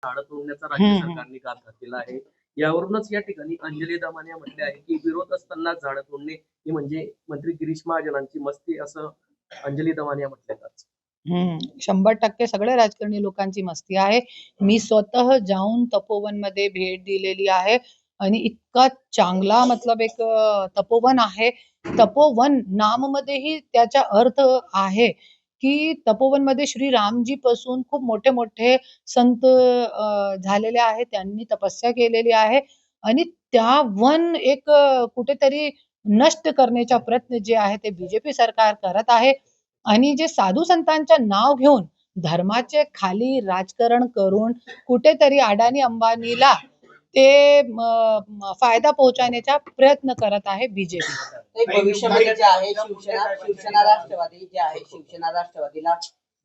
झाडं तोडण्याचा राज्य सरकारने कारभार केला आहे. यावरूनच या ठिकाणी अंजली दमाने म्हटले आहे की विरोध असताना झाडं तोडणे ही म्हणजे मंत्री गिरीश महाजनांची मस्ती, असं अंजली दमाने म्हटले आज. 100% सगळ्या राजकारणी लोकांची मस्ती आहे. मी स्वतः जाऊन तपोवनमध्ये भेट दिलेली आहे आणि इतका चांगला मतलब एक तपोवन आहे. तपोवन नाममध्येही त्याचा अर्थ आहे की तपोवनमध्ये श्री रामजी पासून खूप मोठे मोठे संत झालेले आहेत. त्यांनी तपस्या केलेली आहे आणि त्या वन एक कुठेतरी नष्ट करण्याचा प्रयत्न जे आहे ते बीजेपी सरकार करत आहे. आणि जे साधू संतांचं नाव घेऊन धर्माचे खाली राजकारण करून कुठेतरी अडाणी अंबानीला ते फायदा पोहोचवण्याचा प्रयत्न करत आहे बीजेपी. भविष्यामध्ये जे आहे शिवसेना राष्ट्रवादी जे आहे, शिवसेना राष्ट्रवादीला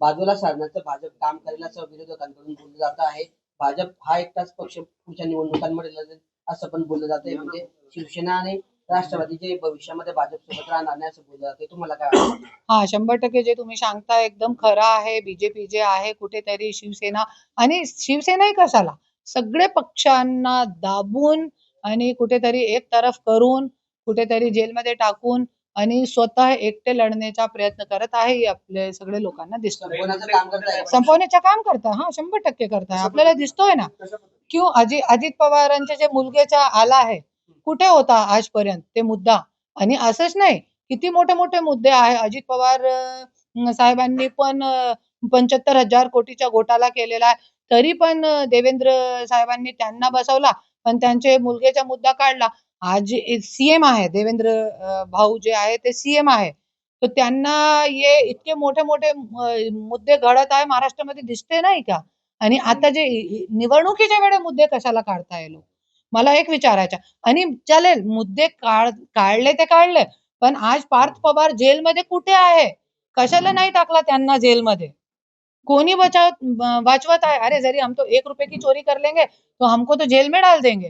बाजूला सारण्याचं भाजप काम करेल असं विरोधकांकडून बोललं जात आहे. भाजप हा एकटाच पक्ष पुढच्या निवडणुकांमध्ये लढेल असं पण बोललं जात आहे. म्हणजे शिवसेना आणि राष्ट्रवादी जे भविष्यामध्ये भाजप सोबत राहणार नाही असं बोललं जाते. तुम्हाला काय वाटतं? हा, 100% जे तुम्ही सांगता एकदम खरं आहे. बीजेपी जे आहे कुठेतरी शिवसेना आणि शिवसेनाही कशाला सगळे पक्षांना दाबून आणि कुठेतरी एक तरफ करून कुठेतरी जेलमध्ये टाकून आणि स्वतः एकटे लढण्याचा प्रयत्न करत आहे. हे आपले सगळे लोकांना दिसतं. संपवण्याचं काम करता. हा, 100% करताय. आपल्याला दिसतोय ना. क्यों अजित पवारांचे जे मुलगेचा आला आहे, कुठे होता आजपर्यंत ते मुद्दा? आणि असंच नाही, किती मोठे मोठे मुद्दे आहे. अजित पवार साहेबांनी पण 75,000 कोटीचा घोटाळा केलेला आहे. तरी पण देवेंद्र साहेबांनी त्यांना बसवला, पण त्यांचे मुलगेचा मुद्दा काढला. आज सीएम आहे देवेंद्र भाऊ जे आहे ते सीएम आहे. तर त्यांना हे इतके मोठे मोठे मुद्दे घडत आहे महाराष्ट्रामध्ये दिसते नाही का? आणि आता जे निवडणुकीच्या वेळे मुद्दे कशाला काढताय लोक? मला एक विचारायचं. आणि चालेल मुद्दे काढले ते काढले, पण आज पार्थ पवार जेलमध्ये कुठे आहे? कशाला नाही टाकला त्यांना जेलमध्ये? कोणी वाचवत आहे? अरे जरी हम तो 1 रुपए की चोरी कर लेंगे तो हमको तो जेल में डाल देंगे,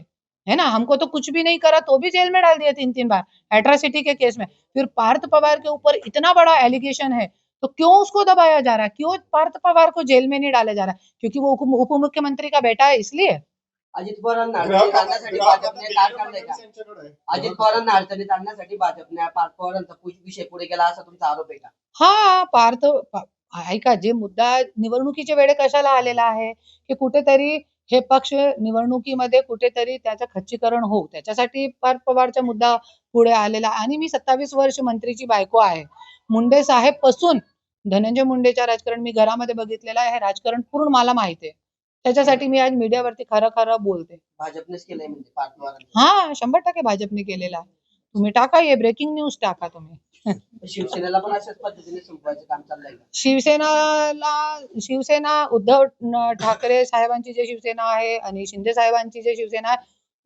है ना? हमको तो कुछ भी नहीं करा तो भी जेल में डाल दिया 3-3 बार एट्रोसिटी के केस में। फिर पार्थ पवार के ऊपर इतना बड़ा एलिगेशन है, तो क्यों उसको दबाया जा रहा है? क्यों पार्थ पवार को जेल में नहीं डाला जा रहा है? क्योंकि वो उप मुख्यमंत्री का बेटा है इसलिए? अजित पवारांना अडचणीत आणण्यासाठी भाजपने काय काढलंय का? अजित पवारांना अडचणीत आणण्यासाठी भाजपने पार्थ पवारांचा विषय पुढे गेला असा तुमचा आरोप आहे का? हा, ऐका, जे मुद्दा निवडणुकीच्या वेळे कशाला आलेला आहे की कुठेतरी हे पक्ष निवडणुकीमध्ये कुठेतरी त्याचं खच्चीकरण होऊ, त्याच्यासाठी पार्थ पवारचा मुद्दा पुढे आलेला. आणि मी 27 वर्ष मंत्रीची बायको आहे. मुंडे साहेब पासून धनंजय मुंडेच्या राजकारण मी घरामध्ये बघितलेलं आहे. हे राजकारण पूर्ण मला माहिती आहे. त्याच्यासाठी मी आज मीडियावरती खरं खरं बोलते. भाजपनेच केलंय म्हणजे पार्थ पवारांनी? हा, 100% भाजपने केलेला आहे. तुम्ही टाका, हे ब्रेकिंग न्यूज टाका तुम्ही. शिवसेनेला पण अशाच पद्धतीने संपवायचं काम चाललंय का? शिवसेना उद्धव ठाकरे साहेबांची जे शिवसेना आहे आणि शिंदे साहेबांची जे शिवसेना आहे,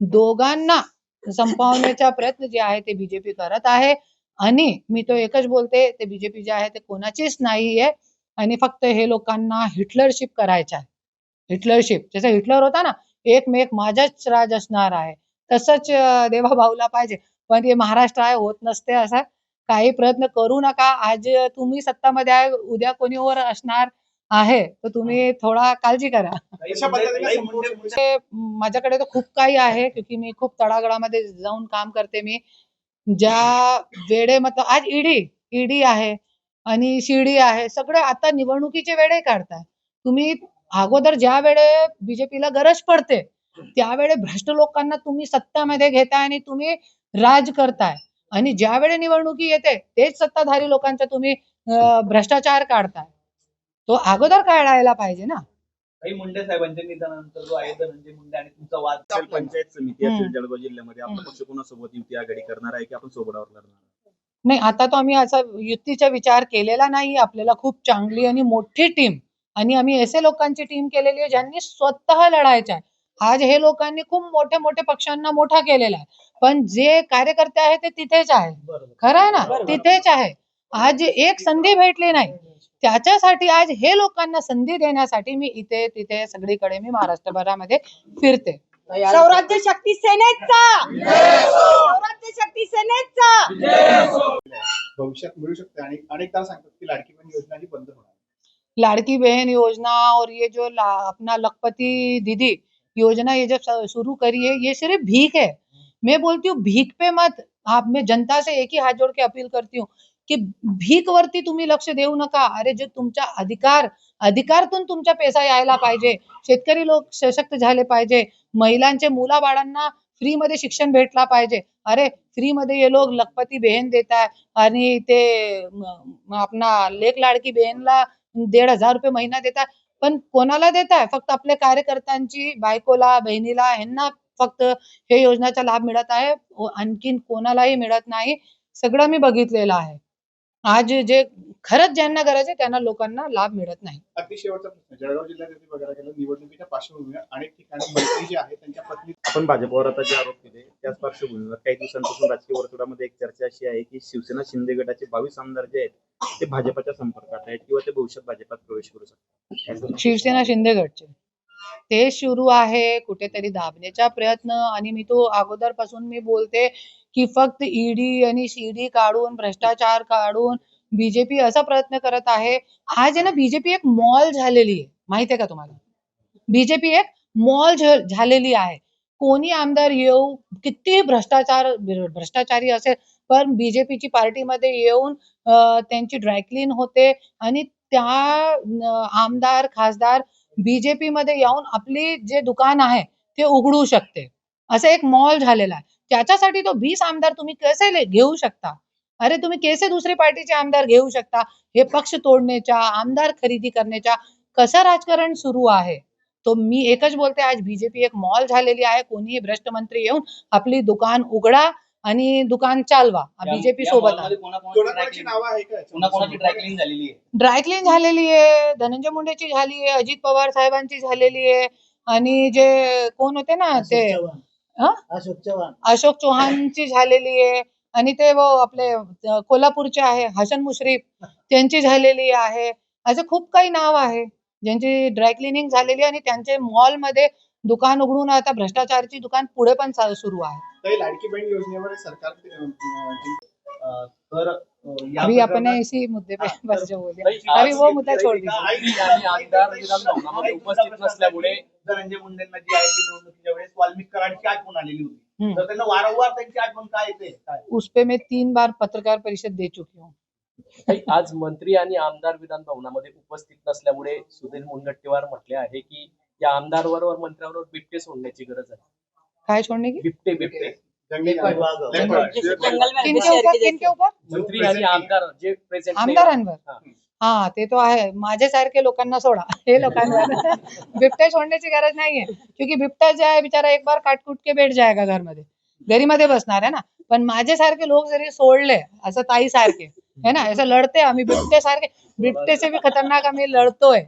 दोघांना संपवण्याचा प्रयत्न जे आहे ते बीजेपी करत आहे. आणि मी तो एकच बोलते, ते बीजेपी जे आहे ते कोणाचीच नाहीये आणि फक्त हे लोकांना हिटलरशिप करायचं आहे. हिटलरशिप जसं हिटलर होता ना, एकमेक माझाच राज असणार आहे, तसंच देवा भाऊला पाहिजे. पण हे महाराष्ट्र आहे, होत नसते असं. काही प्रयत्न करू नका. आज तुम्ही सत्तामध्ये आहे, उद्या कोणी वर असणार आहे, तर तुम्ही थोडा काळजी करा. माझ्याकडे तर खूप काही आहे, क्योंकि मी खूप तळागाळामध्ये जाऊन काम करते. मी ज्या वेळे मतलब आज ईडी आहे आणि शिडी आहे, सगळे आता निवडणुकीचे वेळे काढताय. तुम्ही अगोदर ज्या वेळे बीजेपीला गरज पडते त्यावेळे भ्रष्ट लोकांना तुम्ही सत्तामध्ये घेताय आणि तुम्ही राज करताय. आणि ज्या वेळे निवडणुकी येते तेच सत्ताधारी लोकांचा तुम्ही भ्रष्टाचार काढताय. तो अगोदर काढायला पाहिजे ना. काही मुंडे साहेबांच्या निधनानंतर जो आहे धनंजय मुंडे आणि तुमचा वाद पंचायत समिती असेल जळगाव जिल्ह्यामध्ये आपला पक्ष कोणासोबत युती आघाडी करणार आहे की आपण सोबडावर लढणार? नाही, आता तो आम्ही असा युतीचा विचार केलेला नाही. आपल्याला खूप चांगली आणि मोठी टीम आणि आम्ही असे लोकांची टीम केलेली आहे ज्यांनी स्वतः लढायचं आहे. आज हे लोकांनी खूप मोठे मोठे पक्षांना मोठा केलेला आहे, पण जे कार्यकर्ते आहे ते तिथेच आहे. खरं आहे ना, तिथेच आहे. आज एक संधी भेटली नाही, त्याच्यासाठी आज हे लोकांना संधी देण्यासाठी मी इथे तिथे सगळीकडे मी महाराष्ट्रभरामध्ये फिरते. सौराज्य शक्ती सेनेचा, सौराज्य शक्ती सेनेचा भविष्यात मिळू शकते आणि अनेकदा सांगतात की लाडकी बहीण योजना ही बंद होणार. लाड़की बहन योजना और ये जो अपना लखपति दीदी योजना ये जब शुरू करी है, ये सिर्फ भीख है। मैं बोलती हूँ भीख पे मत, मैं जनता से एक ही हात जोड के अपील करती हूँ की भीकवरती तुम्ही लक्ष देऊ नका. अरे जे तुमच्या अधिकारतून तुमचा पैसा यायला पाहिजे. शेतकरी लोक सशक्त झाले पाहिजे. महिलांचे मुलाबाळांना फ्रीमध्ये शिक्षण भेटला पाहिजे. अरे फ्रीमध्ये ये लोग लखपती बहन देताय आणि ते अपना लेक लाडकी बहनला 1,500 रुपये महिना देताय. पण कोणाला देताय? फक्त आपल्या कार्यकर्त्यांची बायकोला, बहिणीला ह्यांना फक्त हे योजनाचा लाभ मिळत आहे. आणखीन कोणालाही मिळत नाही. सगळं मी बघितलेलं आहे. आज जे खरंच ज्यांना गरज आहे त्यांना लोकांना लाभ मिळत नाही. अगदी शेवटचा प्रश्न, जळगाव जिल्ह्यात यदि बघायला गेलं निवडणुकीच्या पार्श्वभूमीवर अनेक ठिकाणी मंत्री जे आहेत त्यांच्या पत्नी आपण भाजपवर आता जे आरोप केले त्याच पार्श्वभूमीवर काही दिवसांपासून राजकीय वर्तुळामध्ये एक चर्चा अशी आहे की शिवसेना शिंदे गटाचे 22 आमदार जे आहेत ते भाजपच्या संपर्कात आहेत किंवा ते भविष्यात भाजपात प्रवेश करू शकतात. शिवसेना शिंदे गटचे ते सुरू आहे कुठेतरी दाबण्याचा प्रयत्न. आणि मी तो अगोदरपासून मी बोलते की फक्त ईडी आणि सीडी काढून भ्रष्टाचार काढून बीजेपी असा प्रयत्न करत आहे. आज आहे ना बीजेपी एक मॉल झालेली आहे, माहिती आहे का तुम्हाला? बीजेपी एक मॉल झालेली आहे. कोणी आमदार येऊ, किती भ्रष्टाचारी असेल, पण बीजेपीची पार्टीमध्ये येऊन त्यांची ड्रायक्लीन होते आणि त्या आमदार खासदार बीजेपी मध्ये येऊन आपली जे दुकान आहे ते उघडू शकते. असं एक मॉल झालेला आहे. त्याच्यासाठी तो 20 आमदार तुम्ही कसे घेऊ शकता? अरे तुम्ही कैसे दुसरी पार्टीचे आमदार घेऊ शकता? हे पक्ष तोडण्याच्या, आमदार खरेदी करण्याच्या कसं राजकारण सुरू आहे? तो मी एकच बोलते, आज बीजेपी एक मॉल झालेली आहे. कोणीही भ्रष्ट मंत्री येऊन आपली दुकान उघडा आणि दुकान चालवा. बीजेपी सोबत आहे. कोणाकोणाची नावं आहे का? कोणाकोणाची ड्रायक्लिंग झालेली आहे? ड्रायक्लीन झालेली आहे, धनंजय मुंडेची झाली आहे, अजित पवार साहेबांची झालेली आहे आणि जे कोण होते ना ते अशोक चव्हाणची झालेली आहे आणि ते आपले कोल्हापूरचे आहे हसन मुश्रीफ त्यांची झालेली आहे. असे खूप काही नाव आहे ज्यांची ड्रायक्लिनिंग झालेली आणि त्यांचे मॉलमध्ये दुकान उघडून आता भ्रष्टाचाराची दुकान पुढे पण सुरू आहे. काही लाडकी बहीण योजनेवर सरकार तर अभी आपण इसी मुद्दे पे बस जो बोले अभी वो मुद्दा छोड़ दीजिए. आणि आमदार विधानभवनामध्ये उपस्थित नसल्यामुळे धनंजय मुंडेंना जी आहे ती निवडणुकीच्या वेळेस वाल्मिक कराडची आठवण आलेली होती. हम्म. तर त्यांना वारंवार त्यांची आठवण काय येते काय? उस पे मैं 3 बार पत्रकार परिषद दे चुकी हूँ. आज मंत्री आणि आमदार विधान भवनामध्ये उपस्थित नसल्यामुळे सुधीर मुनगंटीवार म्हटले आहे की या आमदारवर व मंत्र्यावर बिबटे सोडण्याची गरज आहे. काय छोड़ने की? बिबटे किनके ऊपर? मंत्री आणि आमदार जे प्रेझेंट आमदारांवर. हा ते तो आहे. माझ्यासारखे लोकांना सोडा, हे लोकांवर बिबटे सोडण्याची गरज नाहीये. क्योंकि बिबटा जो आहे बिचारा एक बार काटकूट के बैठ जाएगा घरमध्ये, घरीमध्ये बसणार आहे ना. पण माझ्यासारखे लोक जरी सोडले, असं ताई सारखे है ना, असं लढते आम्ही बिबटे सारखे, बिबटे से भी खतरनाक आम्ही लढतोय.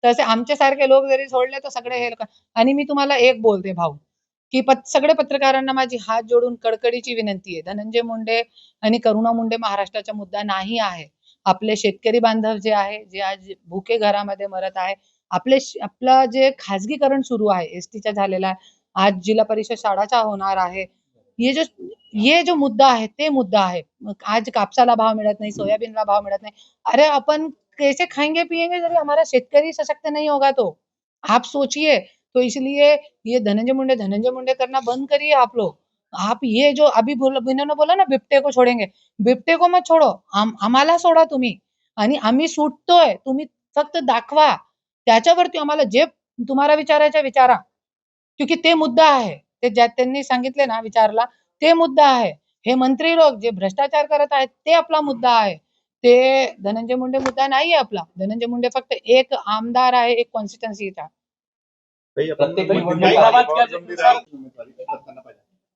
तसे आमच्या सारखे लोक जरी सोडले तर सगळे हे लोक. आणि मी तुम्हाला एक बोलते भाऊ की सगळे पत्रकारांना माझी हात जोडून कडकडीची विनंती आहे. धनंजय मुंडे आणि करुणा मुंडे महाराष्ट्राचा मुद्दा नाही आहे. आपले शेतकरी बांधव जे आहे, जे आज भुके घरामध्ये मरत आहे, आपलं जे खाजगीकरण सुरू आहे एसटीचा झालेला आहे, आज जिल्हा परिषद शाळाचा होणार आहे, ये जो मुद्दा आहे ते मुद्दा आहे. आज कापसाला भाव मिळत नाही, सोयाबीनला भाव मिळत नाही. अरे अपन कैसे खाएंगे पिएंगे जब हमारा शेतकरी सशक्त नहीं होगा तो? आप सोचिए. तो इसलिए ये धनंजय मुंडे करना बंद करिए आप लोग. आप ये जो अभी इन्होंने बोला ना बिबटे को छोड़ेंगे, बिबटे को मत छोड़ो, आम्हाला सोडा तुम्ही. आणि आम्ही सुटतोय, तुम्ही फक्त दाखवा. त्याच्यावरती आम्हाला जे तुम्हाला विचारायचं विचारा. क्योंकि ते मुद्दा आहे. ते ज्या त्यांनी सांगितले ना विचारला ते मुद्दा आहे. हे मंत्री लोक जे भ्रष्टाचार करत आहेत ते आपला मुद्दा आहे. ते धनंजय मुंडे मुद्दा नाहीये आपला. धनंजय मुंडे फक्त एक आमदार आहे, एक कॉन्स्टिट्युन्सीचा. प्रत्येक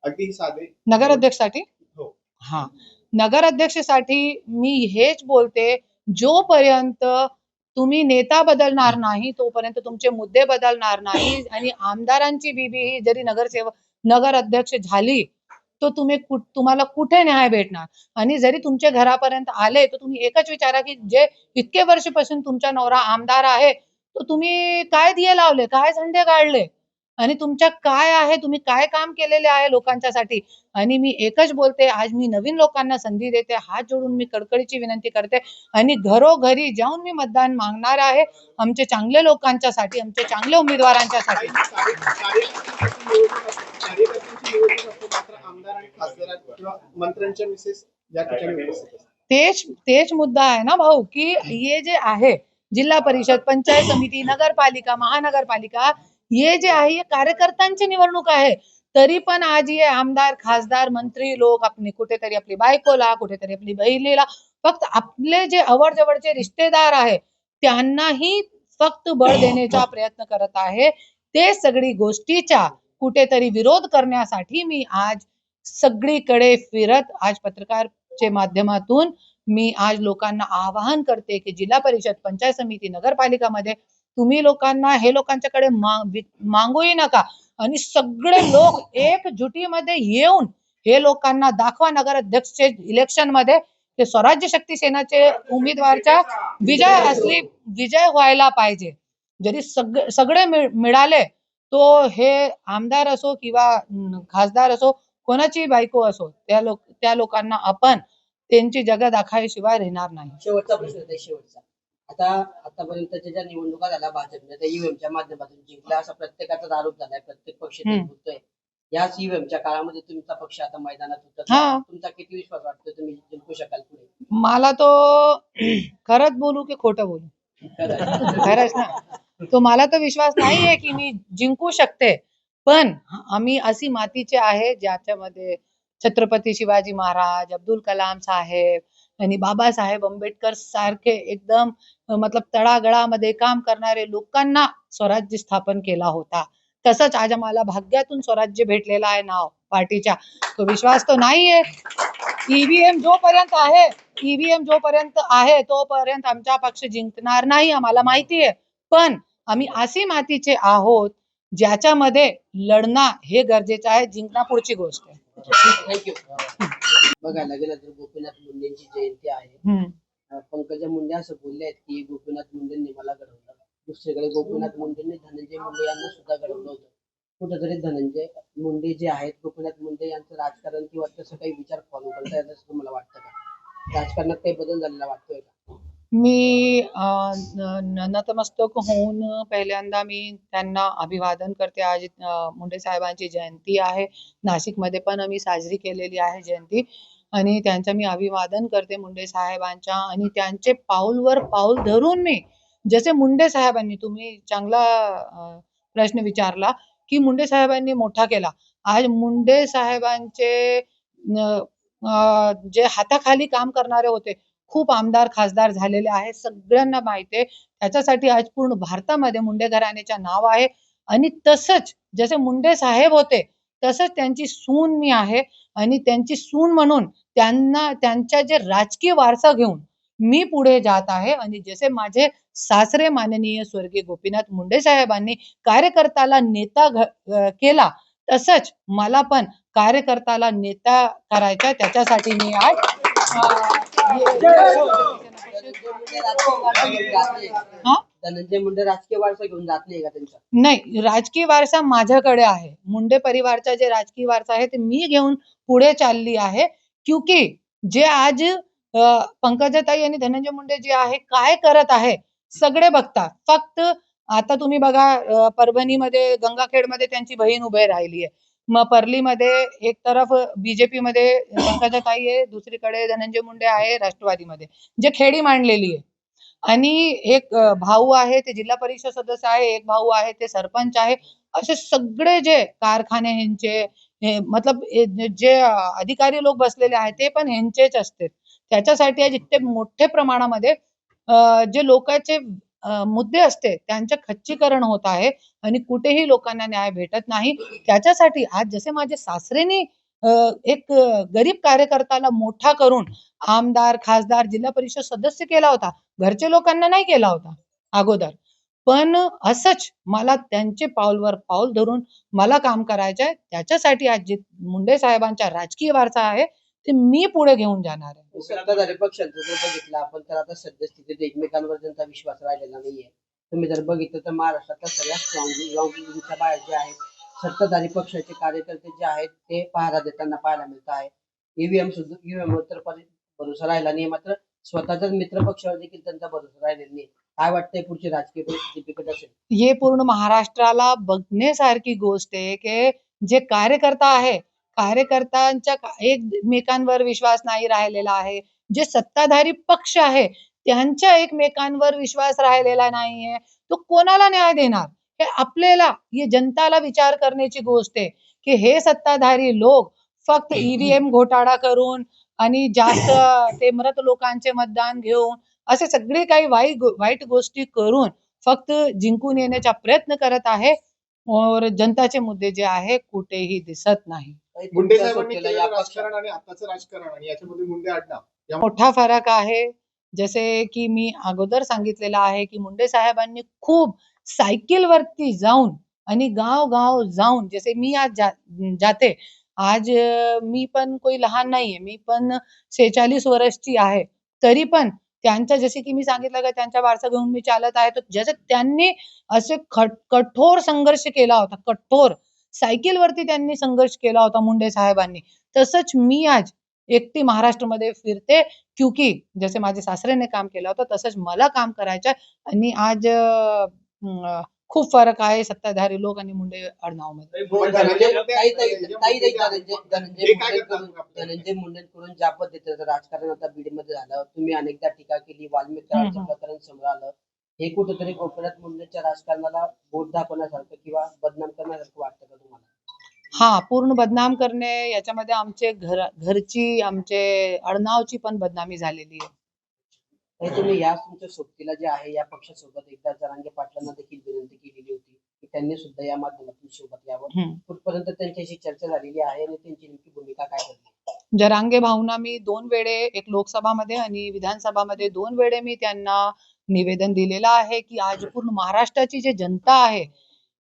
अगदी साधे नगराध्यक्षसाठी हो. हा, नगराध्यक्षसाठी मी हेच बोलते, जोपर्यंत तुम्ही नेता बदलणार नाही तोपर्यंत तुमचे मुद्दे बदलणार नाही. आणि आमदारांची बीबी ही जरी नगराध्यक्ष झाली तर तुम्हाला कुठे न्याय भेटणार? आणि जरी तुमच्या घरापर्यंत आले तर तुम्ही एकच विचारा की जे इतके वर्षापासून तुमचा नवरा आमदार आहे तो तुम्ही काय दिये लावले, काय झंडे काढले? आणि तुमच्या काय आहे, तुम्ही काय काम केलेले आहे लोकांच्यासाठी. आणि मी एकच बोलते, आज मी नवीन लोकांना संधी देते, हात जोडून मी कडकडीची विनंती करते आणि घरोघरी जाऊन मी मतदान मागणार आहे आमचे चांगले लोकांच्यासाठी, आमचे चांगले उमेदवारांच्यासाठी. कार्यकर्त्यांची निवडणूक असते मात्र आमदार आणि खासदार किंवा मंत्र्यांच्या मिसेस या ठिकाणी उपस्थित असतात. तेच मुद्दा आहे ना भाऊ, की हे जे आहे जिल्हा परिषद, पंचायत समिती, नगरपालिका, महानगरपालिका, हे जे आहे हे कार्यकर्त्यांची निवडणूक आहे. तरी पण आज हे आमदार, खासदार, मंत्री लोक आपली कुठेतरी आपली बायकोला, कुठेतरी आपली बहिणीला, फक्त आपले जे अवरजवळचे रिश्तेदार आहे त्यांनाही फक्त बळ देण्याचा प्रयत्न करत आहे. ते सगळी गोष्टीचा कुठेतरी विरोध करण्यासाठी मी आज सगळीकडे फिरत आज पत्रकारचे माध्यमातून मी आज लोकांना आवाहन करते की जिल्हा परिषद, पंचायत समिती, नगरपालिकामध्ये तुम्ही लोकांना हे लोकांच्याकडे मागूही नका आणि सगळे लोक एकजुटीमध्ये येऊन हे लोकांना दाखवा नगर अध्यक्ष इलेक्शन मध्ये ते स्वराज्य शक्ती सेनाचे उमेदवारचा विजय व्हायला पाहिजे. जरी सगळे मिळाले तो हे आमदार असो किंवा खासदार असो, कोणाची बायको असो, त्या लोकांना आपण त्यांची जगह दाखवायशिवाय राहणार नाही. शेवटचा प्रश्न आहे, शेवटचा. आतापर्यंतच्या ज्या निवडणुका झाल्या भाजपने त्या ईव्हीएमच्या माध्यमातून जिंकल्या असा प्रत्येकाचा आरोप झालाय, प्रत्येक पक्ष ते बोलतोय. याच ईव्हीएमच्या काळामध्ये तुमचा पक्ष आता मैदानात उतरला, तुमचा किती विश्वास वाटतो तुम्ही जिंकू शकाल पुढे? मला तो खरंच बोलू की खोटं बोलू? खरंच ना, तो मला तर विश्वास नाहीये की मी जिंकू शकते. पण आम्ही अशी मातीचे आहे ज्याच्यामध्ये छत्रपती शिवाजी महाराज, अब्दुल कलाम साहेब आणि बाबासाहेब आंबेडकर सारखे एकदम मतलब तळागळामध्ये काम करणारे लोकांना स्वराज्य स्थापन केला होता. तसंच आज आम्हाला भाग्यातून स्वराज्य भेटलेला आहे नाव पार्टीच्या. तो विश्वास तो नाहीये. ईव्हीएम जोपर्यंत आहे तोपर्यंत आमचा पक्ष जिंकणार नाही, आम्हाला माहिती आहे. पण आम्ही अशी मातीचे आहोत ज्याच्यामध्ये लढणं हे गरजेचं आहे. जिंकणं पुढची गोष्ट आहे. थँक्यू. बघायला गेलं तर गोपीनाथ मुंडेंची जयंती आहे. पंकजा मुंडे असं बोलले आहेत की गोपीनाथ मुंडेंनी मला घडवलं. दुसरीकडे गोपीनाथ मुंडेंनी धनंजय मुंडे यांना सुद्धा घडवलं होतं. कुठेतरी धनंजय मुंडे जे आहेत, गोपीनाथ मुंडे यांचं राजकारण किंवा तसं काही विचार फॉलो करता येत असं तुम्हाला वाटतं का? राजकारणात काही बदल झालेला वाटतोय का? मी नतमस्तक होऊन पहिल्यांदा मी त्यांना अभिवादन करते. आज मुंडे साहेबांची जयंती आहे. नाशिकमध्ये पण आम्ही साजरी केलेली आहे जयंती आणि त्यांचं मी अभिवादन करते मुंडे साहेबांच्या. आणि त्यांचे पाऊलवर पाऊल धरून मी जसे मुंडे साहेबांनी, तुम्ही चांगला प्रश्न विचारला की मुंडे साहेबांनी मोठा केला. आज मुंडे साहेबांचे जे हाताखाली काम करणारे होते खूप आमदार खासदार झालेले आहे, सगळ्यांना माहिती आहे. त्याच्यासाठी आज पूर्ण भारतामध्ये मुंडे घराण्याचे नाव आहे. आणि तसंच जसे मुंडे साहेब होते तसंच त्यांची सून मी आहे आणि त्यांची सून म्हणून त्यांच्या जे राजकीय वारसा घेऊन मी पुढे जात आहे. आणि जसे माझे सासरे माननीय स्वर्गीय गोपीनाथ मुंडे साहेबांनी कार्यकर्त्याला नेता केला, तसंच मला पण कार्यकर्त्याला नेता करायचा. त्याच्यासाठी मी आज धनंजय मुंडे राजकीय वारसा घेऊन जात नाही का त्यांचा? नाही, राजकीय वारसा माझ्याकडे आहे. मुंडे परिवारचा जे राजकीय वारसा आहे ते मी घेऊन पुढे चालली आहे. क्योंकि जे आज पंकजाताई आणि धनंजय मुंडे जे आहे काय करत आहे सगळे बघतात. फक्त आता तुम्ही बघा परभणीमध्ये गंगाखेडमध्ये त्यांची बहीण उभी राहिली आहे. मग परलीमध्ये एक तरफ बीजेपी मध्ये पंकजाताई आहे, दुसरीकडे धनंजय मुंडे आहे राष्ट्रवादीमध्ये, जे खेडी मांडलेली आहे. आणि एक भाऊ आहे ते जिल्हा परिषद सदस्य आहे, एक भाऊ आहे ते सरपंच आहे. असे सगळे जे कारखाने ह्यांचे मतलब जे अधिकारी लोक बसलेले आहेत ते पण ह्यांचेच असते. त्याच्यासाठी आज इतके मोठे प्रमाणामध्ये जे लोकांचे मुद्दे असते त्यांचे खच्चीकरण होत आहे आणि कुठेही लोकांना न्याय भेटत नाही. त्याच्यासाठी आज जसे माझे सासरेनी एक गरीब कार्यकर्त्याला मोठा करून आमदार, खासदार, जिल्हा परिषद सदस्य केला होता, घरचे लोकांना नाही केला होता अगोदर. पण असंच मला त्यांचे पाऊलवर पाऊल धरून मला काम करायचं आहे. त्याच्यासाठी आज जे मुंडे साहेबांचा राजकीय वारसा आहे ते मी पुढे घेऊन जाणार आहे. सत्ताधारी पक्षांचं जर बघितलं आपण तर आता सद्यस्थितीत एकमेकांवर त्यांचा विश्वास राहिलेला नाहीये. तुम्ही जर बघितलं तर महाराष्ट्रातल्या सगळ्या स्ट्रॉंगच्या बाहेर जे आहेत सत्ताधारी पक्षाचे कार्यकर्ते जे आहेत ते पहारा देताना पाहायला मिळत आहे. ईव्हीएम वर तर भरोसा राहिला नाही, मात्र स्वतःच्याच मित्र पक्षावर देखील त्यांचा भरोसा राहिलेला नाही. काय वाटतंय पुढची राजकीय परिस्थिती बिकट असेल? हे पूर्ण महाराष्ट्राला बघण्यासारखी गोष्ट आहे की जे कार्यकर्ता आहे, कार्यकर्त्यांच्या एकमेकांवर विश्वास नाही राहिलेला आहे. जे सत्ताधारी पक्ष आहे त्यांच्या एकमेकांवर विश्वास राहिलेला नाहीये. तो कोणाला न्याय देणार? हे आपल्याला, हे जनताला विचार करण्याची गोष्ट आहे की हे सत्ताधारी लोक फक्त ईव्हीएम घोटाळा करून आणि जास्त ते मृत लोकांचे मतदान घेऊन असे सगळे काही वाईट गोष्टी करून फक्त जिंकून येण्याचा प्रयत्न करत आहे और जनताचे मुद्दे जे आहे कुठेही दिसत नाही. मुंडे तुमच्या साहेबांनी सोबतीला केलेलं या पक्षा राजकारण आणि आताचं राजकारण आणि याच्यामध्ये मुंडे आडनाव मोठा फरक आहे. जसे की मी अगोदर सांगितलेलं आहे की मुंडे साहेबांनी खूप सायकलवरती जाऊन आणि गाव जाऊन, जसे मी आज जाते आज मी पण कोई लहान नाहीये, मी पण 46 वर्षची आहे. तरी पण त्यांच्या, जसे की मी सांगितलं का त्यांच्या वारसा घेऊन मी चालत आहे, तर जसं त्यांनी असे कठोर संघर्ष केला होता, कठोर सायकलवरती त्यांनी संघर्ष केला होता मुंडे साहेबांनी, तसंच मी आज एकटी महाराष्ट्रामध्ये फिरते क्योंकि जसे माझे सासऱ्याने काम केलं होतं तसंच मला काम करायचं आणि आज खूप फरक आहे सत्ताधारी लोक आणि मुंडे आडनावामध्ये. धनंजय मुंडेंकडून ज्या पद्धतीचं राजकारण आता बीडमध्ये झालं, तुम्ही अनेकदा टीका केली, वाल्मिक कराडचं प्रकरण समोर आलं, हे कुठेतरी गोपीनाथ मुंडेंच्या राजकारणाला बोट दाखवण्यासारखं किंवा बदनाम करण्यासारखं वाटतं का तुम्हाला? हा, पूर्ण बदनाम करणे, याच्यामध्ये आमचे घरची, आमचे आडनावची पण बदनामी झालेली आहे. तुम्ही या तुमच्या सोबतीला जे आहे या पक्षासोबत एकदा जरांगे पाटलांना देखील विनंती केलेली होती की त्यांनी सुद्धा या माध्यमातून सोबत यावं. कुठपर्यंत त्यांच्याशी चर्चा झालेली आहे आणि त्यांची नेमकी भूमिका काय ठरली? जरांगे भाऊंना मी 2 वेळे, एक लोकसभामध्ये आणि विधानसभामध्ये 2 वेळे मी त्यांना निवेदन दिलेलं आहे की आज पूर्ण महाराष्ट्राची जी जनता आहे,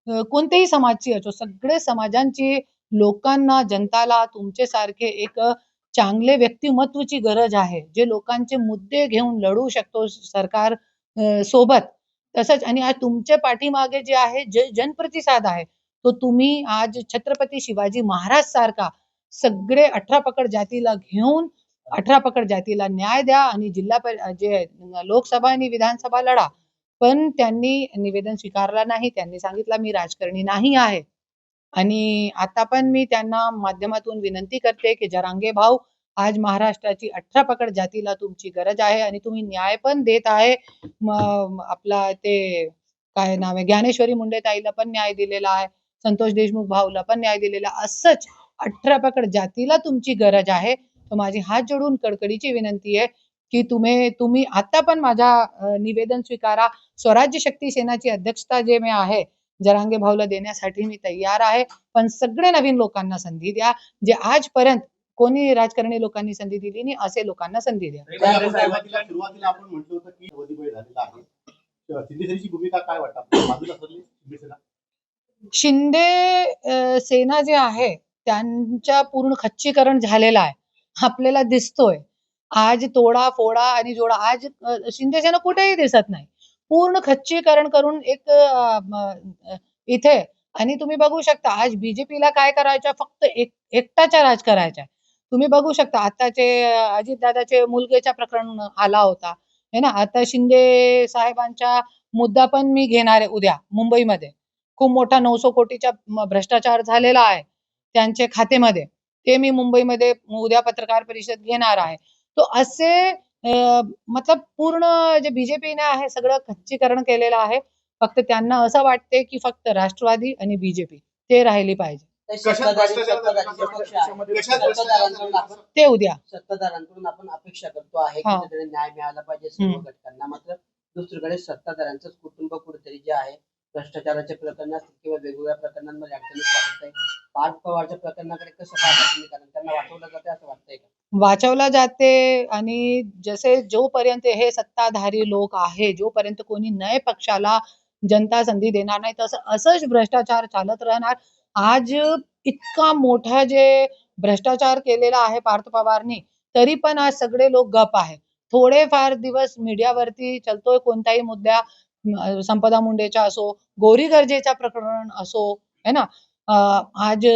कोणत्याही समाजची असो, सगळे समाजांची लोकांना, जनताला तुमच्यासारखे एक चांगले व्यक्तिमत्वाची गरज आहे, जे लोकांचे मुद्दे घेऊन लढू शकतो सरकार सोबत. तसंच आणि आज तुमच्या पाठीमागे जे आहे, जे जनप्रतिसाद आहे, तो तुम्ही आज छत्रपती शिवाजी महाराज सारखा सगळे 18 पकड जातीला घेऊन 18 पकड जातीला न्याय द्या आणि जे लोकसभा आणि विधानसभा लढा. पण त्यांनी निवेदन स्वीकारला नाही. त्यांनी सांगितलं मी राजकारणी नाही आहे. आणि आता पण मी त्यांना माध्यमातून विनंती करते की जरांगे भाऊ, आज महाराष्ट्राची 18 पकड जातीला तुमची गरज आहे आणि तुम्ही न्याय पण देत आहे. आपला ते काय नाव आहे, ज्ञानेश्वरी मुंडे ताईला पण न्याय दिलेला आहे, संतोष देशमुख भाऊला पण न्याय दिलेला, असंच 18 पकड जातीला तुमची गरज आहे. तर माझी हात जोडून कडकडीची विनंती आहे की तुम्ही आता पण माझा निवेदन स्वीकारा. स्वराज्य शक्ती सेनाची अध्यक्षता जे मी आहे जरांगे भाऊला देण्यासाठी मी तयार आहे, पण सगळे नवीन लोकांना संधी द्या, जे आजपर्यंत कोणी राजकारणी लोकांनी संधी दिली नाही, असे लोकांना संधी द्या. सुरुवातीला आपण म्हटलं होतं की वधिबळ झालेला आहे, शिंदेसेनेची भूमिका काय वाटतं? बाजूला सरली शिंदेसेना? शिंदे सेना जे आहे त्यांच्या पूर्ण खच्चीकरण झालेलं आहे, आपल्याला दिसतोय. आज तोडा फोडा आणि जोडा, आज शिंदे सेना कुठेही दिसत नाही. पूर्ण खच्चीकरण करून एक इथे, आणि तुम्ही बघू शकता आज बीजेपीला काय करायचं, फक्त एकटाचा राज करायचा. तुम्ही बघू शकता आताचे अजितदादाचे मुलगेचा प्रकरण आला होता है ना. आता शिंदे साहेबांचा मुद्दा पण मी घेणार आहे उद्या मुंबईमध्ये. खूप मोठा 900 कोटीचा भ्रष्टाचार झालेला आहे त्यांच्या खात्यामध्ये, ते मी मुंबईमध्ये उद्या पत्रकार परिषद घेणार आहे. तो असे मतलब पूर्ण जे बीजेपीने आहे सगळं खच्चीकरण केलेलं आहे. फक्त त्यांना असं वाटते की फक्त राष्ट्रवादी आणि बीजेपी ते राहिली पाहिजे. ते उद्या सत्ताधाऱ्यांकडून आपण अपेक्षा करतो आहे की कुठेतरी न्याय मिळाला पाहिजे सर्व घटकांना, मात्र दुसरीकडे सत्ताधाऱ्यांचंच कुटुंब कुठेतरी जे आहे भ्रष्टाचाराच्या प्रकरणात किंवा वेगवेगळ्या प्रकरणांमध्ये अडचणीत वाटत आहे. पार्थ पवारच्या प्रकरणाकडे कसं पाहता तुम्ही? कारण त्यांना वाचवलं जाते असं वाटतंय का? वाचवला जाते, आणि जसे जोपर्यंत हे सत्ताधारी लोक आहे, जोपर्यंत कोणी नये पक्षाला जनता संधी देणार नाही, तसं असंच भ्रष्टाचार चालत राहणार. आज इतका मोठा जे भ्रष्टाचार केलेला आहे पार्थ पवारनी, तरी पण आज सगळे लोक गप आहे. थोडेफार दिवस मीडियावरती चलतोय कोणताही मुद्दा, संपदा मुंडेचा असो, गौरी गर्जेचा प्रकरण असो है ना, आज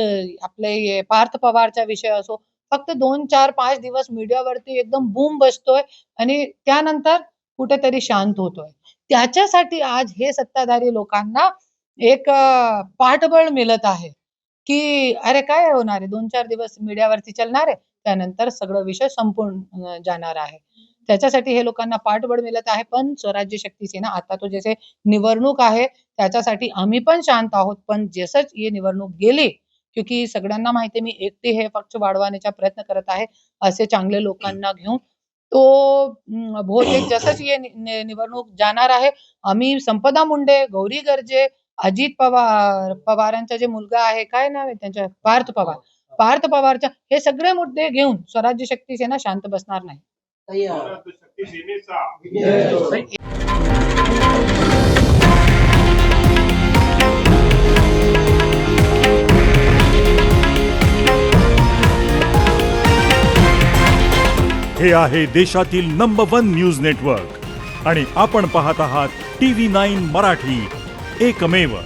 आपले हे पार्थ पवारचा विषय असो, फक्त 2, 4, 5 दिवस मीडियावरती एकदम बूम बसतोय आणि त्यानंतर कुठेतरी शांत होतोय. त्याच्यासाठी आज हे सत्ताधारी लोकांना एक पाठबळ मिळत आहे, की अरे काय होणार आहे, 2-4 दिवस मीडियावरती चालणार आहे, त्यानंतर सगळं विषय संपून जाणार आहे. त्याच्यासाठी हे लोकांना पाठबळ मिळत आहे. पण स्वराज्य शक्ती सेना आता तो जसे निवडणूक आहे त्याच्यासाठी आम्ही पण शांत आहोत. पण जसंच ही निवडणूक गेली, क्योंकि सगळ्यांना माहिती आहे मी एकटी हे पक्ष वाढवण्याचा प्रयत्न करत आहे. असे चांगले लोकांना घेऊन तो बहुतेक जसंच ही निवडणूक जाणार आहे, आम्ही संपदा मुंडे, गौरी गर्जे, अजित पवारांचा जे मुलगा आहे, काय नाव आहे त्यांचं? पार्थ पवारच्या हे सगळे मुद्दे घेऊन स्वराज्य शक्ती सेना शांत बसणार नाही. ताई, हे आहे देशातील नंबर 1 न्यूज नेटवर्क आणि आपण पाहत आहात TV9 मराठी, एकमेव.